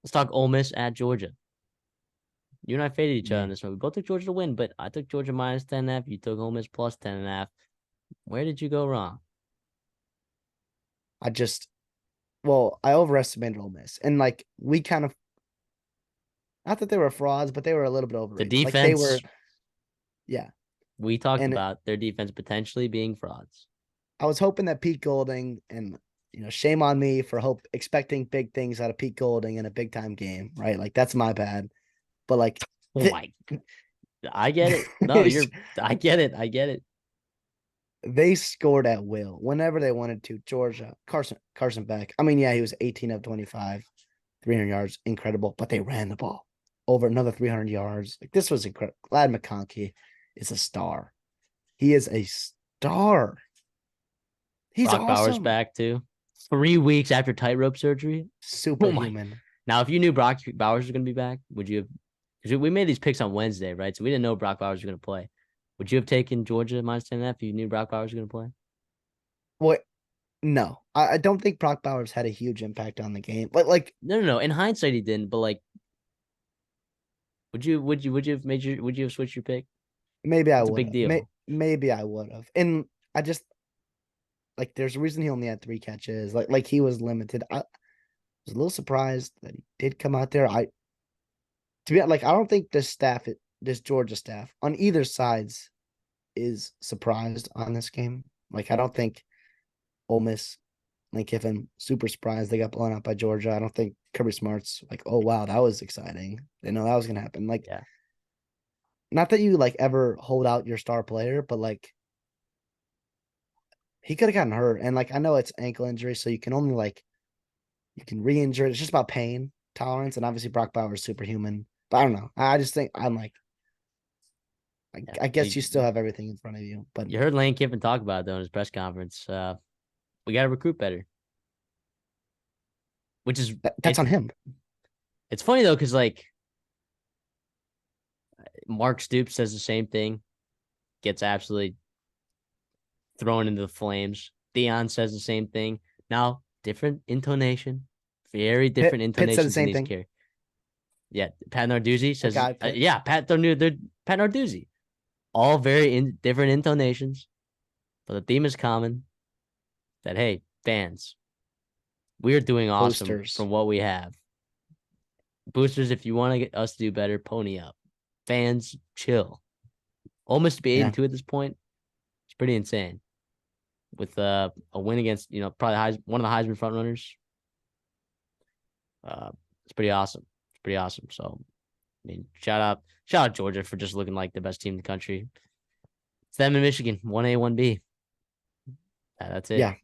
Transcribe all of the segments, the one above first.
Let's talk Ole Miss at Georgia. You and I faded each other on Man, this one. We both took Georgia to win, but I took Georgia minus 10.5. You took Ole Miss plus 10.5. Where did you go wrong? I just, well, I overestimated Ole Miss. And like, we kind of, not that they were frauds, but they were a little bit The overrated. Like, they defense, were, yeah. we talked And about their defense potentially being frauds. I was hoping that Pete Golding, and, shame on me for expecting big things out of Pete Golding in a big time game, right? Like, that's my bad. But like, Oh my, I get it. No, I get it. I get it. they scored at will whenever they wanted to. Georgia, Carson Beck. I mean, yeah, he was 18 of 25, 300 yards, incredible. But they ran the ball over another 300 yards. Like, this was incredible. Glad McConkey is a star. He is a star. He's Brock Bowers awesome. back too. 3 weeks after tightrope surgery. Oh my. Superhuman. Now, if you knew Brock Bowers was going to be back, would you have? Because we made these picks on Wednesday, right? So we didn't know Brock Bowers was going to play. Would you have taken Georgia minus 10.5 if you knew Brock Bowers was going to play? What? No, I don't think Brock Bowers had a huge impact on the game. But like, No. In hindsight, he didn't. But like, would you have switched your pick? maybe I It's a would big have. deal. Maybe I would have. And I just, like, there's a reason he only had 3 catches. Like he was limited. I was a little surprised that he did come out there. To be like, I don't think this Georgia staff on either sides is surprised on this game. Like, I don't think Ole Miss, Lane Kiffin, super surprised they got blown out by Georgia. I don't think Kirby Smart's like, oh wow, that was exciting. They know that was gonna happen. Like, Yeah. not that you like ever hold out your star player, but like, he could have gotten hurt. And like, I know it's ankle injury, so you can only like, you can re-injure it. It's just about pain tolerance. And obviously Brock Bowers is superhuman. But I don't know. I just think I'm like, Yeah. I guess you still have everything in front of you. But You heard Lane Kiffin talk about it though in his press conference. We got to recruit better, which is that's on him. it's funny though because like Mark Stoops says the same thing, gets absolutely thrown into the flames. Dion says the same thing. Now, different intonation, very different Pitt said the intonations in same these thing. characters. Yeah, Pat Narduzzi A says, guy Pitt. yeah, Pat Narduzzi. All very different intonations, but the theme is common. That hey, fans, we're doing awesome Boosters. from what we have. Boosters, if you want to get us to do better, pony up. Fans, chill. Almost to be 8 Yeah. and 2 at this point, it's pretty insane. With a win against, probably one of the Heisman front runners. It's pretty awesome. It's pretty awesome. So, I mean, shout out Georgia for just looking like the best team in the country. It's them in Michigan, 1A, 1B. That's it. Yeah.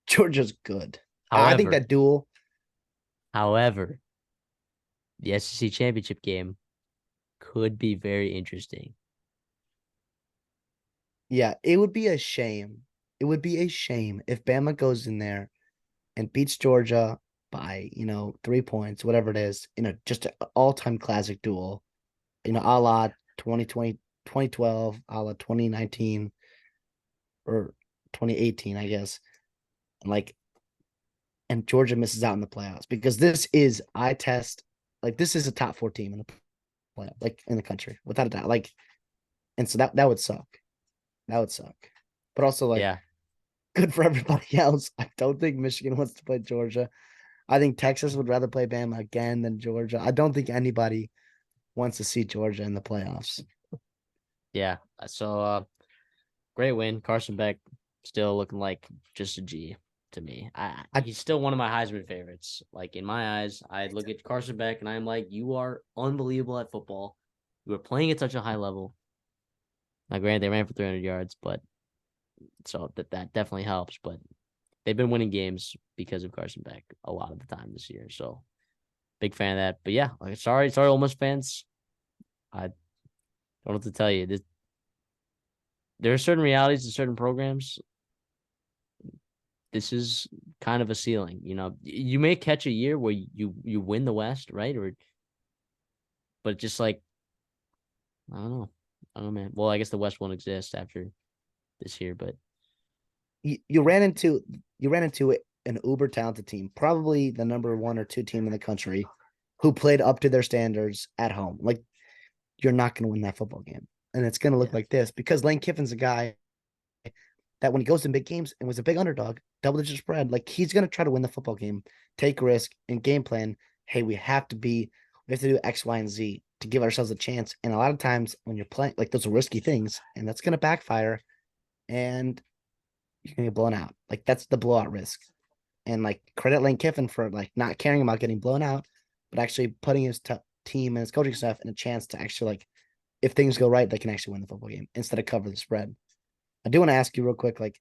Georgia's good. I think However, that duel. however, the SEC championship game could be very interesting. Yeah, it would be a shame. It would be a shame if Bama goes in there and beats Georgia by, 3 points, whatever it is, just an all-time classic duel, a la 2020, 2012, a la 2019, or 2018, I guess. And Georgia misses out in the playoffs because this is this is a top 4 team in the playoff, like in the country, without a doubt. Like, and so that would suck. That would suck. But also, like, Yeah. good for everybody else. I don't think Michigan wants to play Georgia. I think Texas would rather play Bama again than Georgia. I don't think anybody wants to see Georgia in the playoffs. Yeah. So great win. Carson Beck still looking like just a G to me. He's still one of my Heisman favorites. Like in my eyes, I look at Carson Beck and I'm like, you are unbelievable at football. You are playing at such a high level. Now, granted, they ran for 300 yards, but so that definitely helps. But they've been winning games because of Carson Beck a lot of the time this year. So big fan of that. But yeah, like sorry, Ole Miss fans. I don't know what to tell you. There are certain realities to certain programs. This is kind of a ceiling. You may catch a year where you win the West, right? But just like I don't know. I don't know, man. Well, I guess the West won't exist after this year, but You ran into it an uber talented team, probably the number 1 or 2 team in the country, who played up to their standards at home. Like, you're not going to win that football game. And it's going to look like this because Lane Kiffin's a guy that when he goes in big games and was a big underdog, double-digit spread, like he's going to try to win the football game, take risk, and game plan. Hey, we have to do X, Y, and Z to give ourselves a chance. And a lot of times when you're playing, like those are risky things, and that's going to backfire, and you're going to get blown out. Like that's the blowout risk. And like credit Lane Kiffin for like not caring about getting blown out, but actually putting his team and his coaching staff in a chance to actually like, if things go right, they can actually win the football game instead of cover the spread. I do want to ask you real quick, like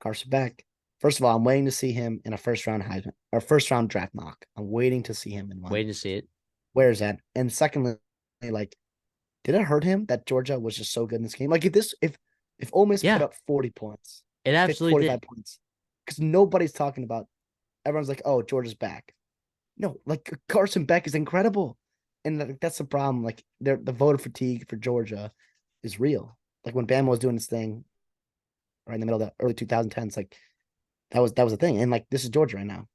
Carson Beck. First of all, I'm waiting to see him in a first round Heisman or first round draft mock. I'm waiting to see him in one. Waiting to see it. Where is that? And secondly, like, did it hurt him that Georgia was just so good in this game? Like, if Ole Miss put up 40 points, it absolutely 45 points, because nobody's talking about. Everyone's like, "Oh, Georgia's back." No, like Carson Beck is incredible, and that's the problem. Like, the voter fatigue for Georgia is real. Like when Bama was doing this thing, right in the middle of the early 2010s, like that was the thing. And like this is Georgia right now.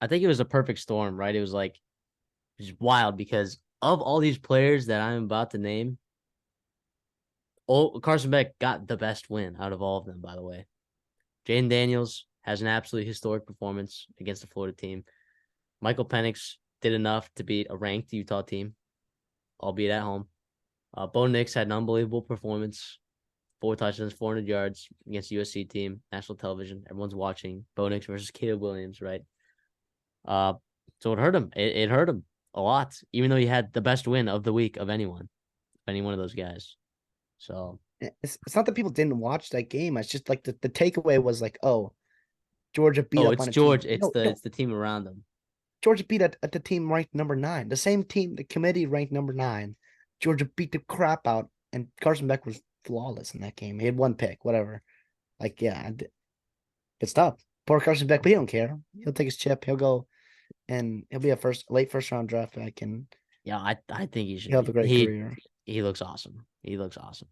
I think it was a perfect storm, right? It was like just wild because of all these players that I'm about to name, Carson Beck got the best win out of all of them, by the way. Jaden Daniels has an absolutely historic performance against the Florida team. Michael Penix did enough to beat a ranked Utah team, albeit at home. Bo Nix had an unbelievable performance. 4 touchdowns, 400 yards against the USC team, national television. Everyone's watching. Bo Nix versus Caleb Williams, right? So it hurt him. It hurt him a lot, even though he had the best win of the week of any one of those guys. So it's not that people didn't watch that game. It's just like the takeaway was like, oh, Georgia beat up on a Georgia. team. It's the team around them. Georgia beat at the team ranked number 9. The same team, the committee ranked number 9. Georgia beat the crap out, and Carson Beck was flawless in that game. He had 1 pick, whatever. Like, yeah, it's tough. Poor Carson Beck, but he don't care. He'll take his chip. He'll go, and he'll be a late first round draft pick. And yeah, I think he should. He'll have a great career. He looks awesome. He looks awesome.